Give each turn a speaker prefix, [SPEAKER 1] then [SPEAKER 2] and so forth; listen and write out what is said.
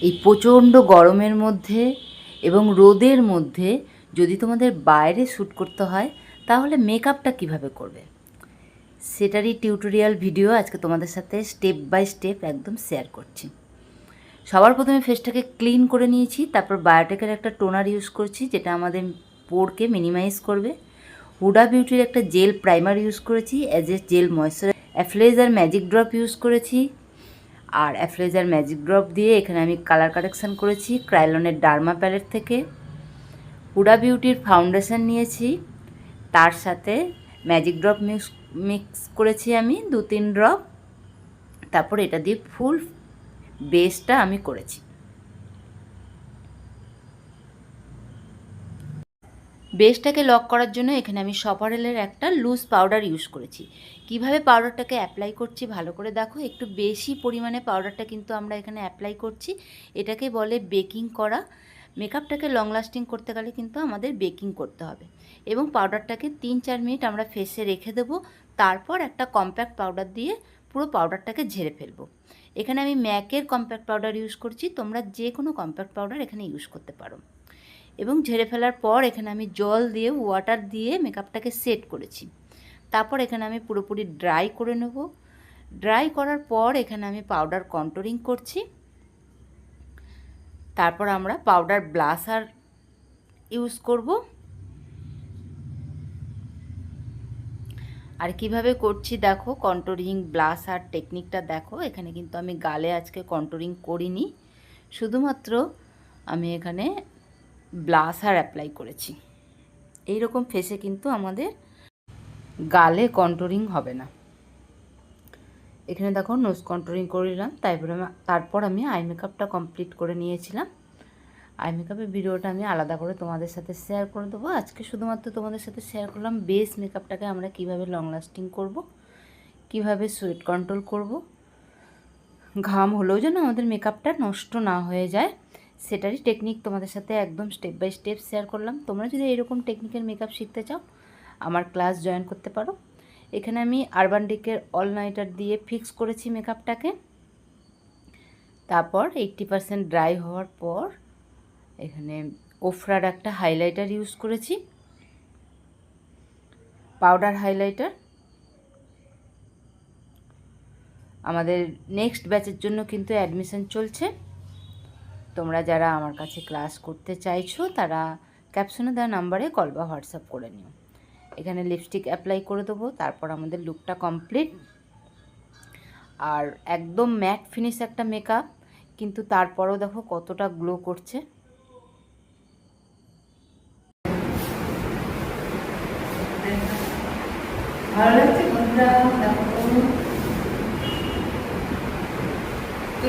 [SPEAKER 1] এই প্রচণ্ড গরমের মধ্যে এবং রোদের মধ্যে যদি তোমাদের বাইরে শ্যুট করতে হয় তাহলে মেকআপটা কিভাবে করবে সেটারই টিউটোরিয়াল ভিডিও আজকে তোমাদের সাথে স্টেপ বাই স্টেপ একদম শেয়ার করছি। সবার প্রথমে ফেসটাকে ক্লিন করে নিয়েছি, তারপর বায়োটেকের একটা টোনার ইউজ করছি যেটা আমাদের পোরকে মিনিমাইজ করবে। হুডা বিউটির একটা জেল প্রাইমার ইউজ করেছি অ্যাজ এ জেল ময়শ্চারাইজার। অ্যাফ্লেজার ম্যাজিক ড্রপ ইউজ করেছি, আর অ্যাফ্লেজার ম্যাজিক ড্রপ দিয়ে এখানে আমি কালার কারেকশান করেছি ক্রাইলনের ডার্মা প্যালেট থেকে। হুডা বিউটির ফাউন্ডেশন নিয়েছি, তার সাথে ম্যাজিক ড্রপ মিক্স করেছি আমি 2-3 ড্রপ। তারপর এটা দিয়ে ফুল বেসটা আমি করেছি। বেসটাকে লক করার জন্য এখানে আমি সপারেলের একটা লুজ পাউডার ইউজ করেছি। কিভাবে পাউডারটাকে অ্যাপ্লাই করছি ভালো করে দেখো, একটু বেশি পরিমাণে পাউডারটা কিন্তু আমরা এখানে অ্যাপ্লাই করছি। এটাকে বলে বেকিং করা। মেকআপটাকে লং লাস্টিং করতে গেলে কিন্তু আমাদের বেকিং করতে হবে, এবং পাউডারটাকে 3-4 মিনিট আমরা ফেসে রেখে দেবো। তারপর একটা কম্প্যাক্ট পাউডার দিয়ে পুরো পাউডারটাকে ঝেড়ে ফেলবো। এখানে আমি ম্যাকের কম্প্যাক্ট পাউডার ইউজ করছি, তোমরা যে কোনো কম্প্যাক্ট পাউডার এখানে ইউজ করতে পারো। এবং ঝেড়ে ফেলার পর এখানে আমি জল দিয়ে ওয়াটার দিয়ে মেকআপটাকে সেট করেছি। তারপর এখানে আমি পুরোপুরি ড্রাই করে নেব। ড্রাই করার পর এখানে আমি পাউডার কন্ট্রোলিং করছি। তারপর আমরা পাউডার ব্লাশার ইউজ করব। আর কিভাবে করছি দেখো, কন্ট্রোলিং ব্লাশার টেকনিকটা দেখো। এখানে কিন্তু আমি গালে আজকে কন্ট্রোলিং করিনি, শুধুমাত্র আমি এখানে ব্লাশার অ্যাপ্লাই করেছি। এই রকম ফেসে কিন্তু আমাদের গালে কন্ট্রোলিং হবে না। এখানে দেখো নোজ কন্ট্রোলিং করে নিলাম। তারপর আমি আই মেকআপটা কমপ্লিট করে নিয়েছিলাম। আই মেকআপের ভিডিওটা আমি আলাদা করে তোমাদের সাথে শেয়ার করে দেবো। আজকে শুধুমাত্র তোমাদের সাথে শেয়ার করলাম বেস মেকআপটাকে আমরা কিভাবে লং লাস্টিং করব, কিভাবে সোয়েট কন্ট্রোল করব, ঘাম হলেও যেন আমাদের মেকআপটা নষ্ট না হয়ে যায় সেটারই টেকনিক তোমাদের সাথে একদম স্টেপ বাই স্টেপ শেয়ার করলাম। তোমরা যদি এরকম টেকনিকের মেকআপ শিখতে চাও আমার ক্লাস জয়েন করতে পারো। এখানে আমি আরবান ডিকের অল নাইটার দিয়ে ফিক্স করেছি মেকআপটাকে। তারপর 80% ড্রাই হওয়ার পর এখানে ওফরার একটা হাইলাইটার ইউজ করেছি, পাউডার হাইলাইটার। আমাদের নেক্সট ব্যাচের জন্য কিন্তু অ্যাডমিশন চলছে। তোমরা যারা আমার কাছে ক্লাস করতে চাইছো তারা ক্যাপশনে দেওয়া নাম্বারে কল বা হোয়াটসঅ্যাপ করে নিও। এখানে লিপস্টিক অ্যাপ্লাই করে দেবো। তারপর আমাদের লুকটা কমপ্লিট। আর একদম ম্যাট ফিনিশ একটা মেকআপ, কিন্তু তারপরেও দেখো কতটা গ্লো করছে। ভালো লাগছে বন্ধুরা?